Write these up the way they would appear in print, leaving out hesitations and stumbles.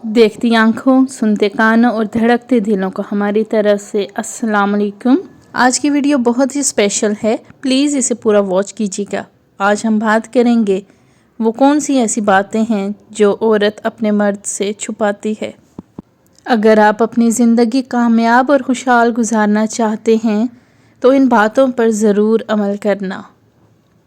देखती आंखों, सुनते कानों और धड़कते दिलों को हमारी तरफ से अस्सलाम वालेकुम। आज की वीडियो बहुत ही स्पेशल है, प्लीज़ इसे पूरा वॉच कीजिएगा। आज हम बात करेंगे वो कौन सी ऐसी बातें हैं जो औरत अपने मर्द से छुपाती है। अगर आप अपनी ज़िंदगी कामयाब और खुशहाल गुजारना चाहते हैं तो इन बातों पर ज़रूर अमल करना।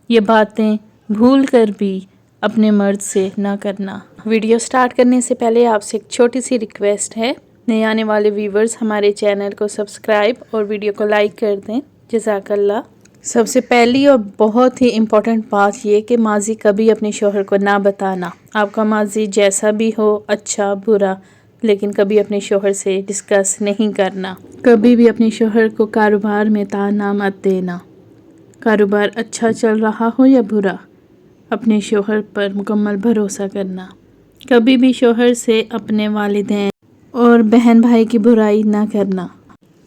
ये बातें भूल कर भी अपने मर्द से ना करना। वीडियो स्टार्ट करने से पहले आपसे एक छोटी सी रिक्वेस्ट है, नए आने वाले व्यूवर्स हमारे चैनल को सब्सक्राइब और वीडियो को लाइक कर दें। जज़ाकल्लाह। सबसे पहली और बहुत ही इम्पोर्टेंट बात ये कि माजी कभी अपने शोहर को ना बताना। आपका माजी जैसा भी हो, अच्छा बुरा, लेकिन कभी अपने शोहर से डिस्कस नहीं करना। कभी भी अपने शोहर को कारोबार में ताना मत देना। कारोबार अच्छा चल रहा हो या बुरा, अपने शोहर पर मुकम्मल भरोसा करना। कभी भी शोहर से अपने वालिदैन और बहन भाई की बुराई ना करना,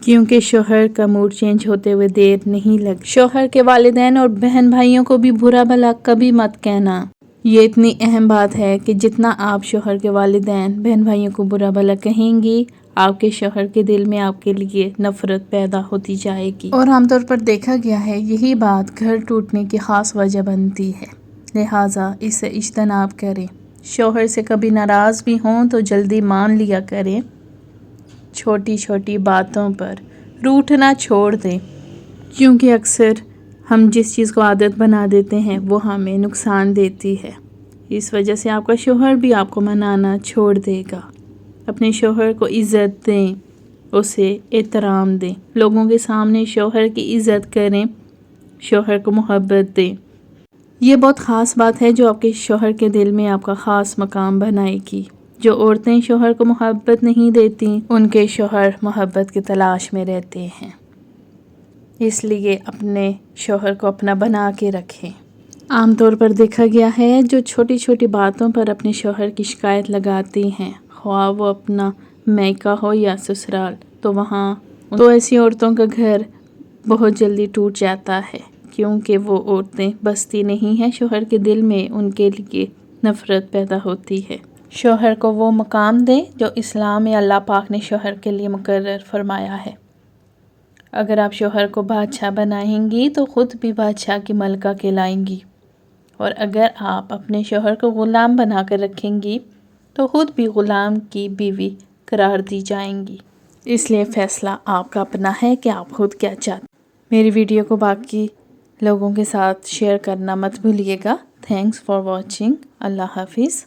क्योंकि शोहर का मूड चेंज होते हुए देर नहीं लग। शोहर के वालिदैन और बहन भाइयों को भी बुरा भला कभी मत कहना। ये इतनी अहम बात है कि जितना आप शोहर के वालिदैन बहन भाइयों को बुरा भला कहेंगी, आपके शोहर के दिल में आपके लिए नफरत पैदा होती जाएगी। और आमतौर पर देखा गया है यही बात घर टूटने की ख़ास वजह बनती है, लिहाजा इससे इज्तनाब करें। शोहर से कभी नाराज़ भी हों तो जल्दी मान लिया करें। छोटी छोटी बातों पर रूठना छोड़ दें, क्योंकि अक्सर हम जिस चीज़ को आदत बना देते हैं वो हमें नुकसान देती है। इस वजह से आपका शोहर भी आपको मनाना छोड़ देगा। अपने शोहर को इज़्ज़त दें, उसे एहतराम दें। लोगों के सामने शोहर की इज़्ज़त करें, शोहर को मोहब्बत दें। ये बहुत ख़ास बात है जो आपके शोहर के दिल में आपका ख़ास मकाम बनाएगी। जो औरतें शोहर को मोहब्बत नहीं देती, उनके शोहर मोहब्बत की तलाश में रहते हैं। इसलिए अपने शोहर को अपना बना के रखें। आमतौर पर देखा गया है जो छोटी छोटी बातों पर अपने शोहर की शिकायत लगाती हैं, ख्वाह वो अपना मैका हो या ससुराल, तो वहाँ तो ऐसी औरतों का घर बहुत जल्दी टूट जाता है, क्योंकि वो औरतें बसती नहीं हैं शोहर के दिल में, उनके लिए नफ़रत पैदा होती है। शोहर को वो मकाम दें जो इस्लाम या अल्लाह पाक ने शोहर के लिए मुकर्रर फरमाया है। अगर आप शोहर को बादशाह बनाएंगी तो ख़ुद भी बादशाह की मलका कहलाएंगी, और अगर आप अपने शोहर को ग़ुलाम बना कर रखेंगी तो ख़ुद भी ग़ुलाम की बीवी करार दी जाएंगी। इसलिए फ़ैसला आपका अपना है कि आप खुद क्या चाहते। मेरी वीडियो को बाकी लोगों के साथ शेयर करना मत भूलिएगा। Thanks for watching. अल्लाह हाफिज़।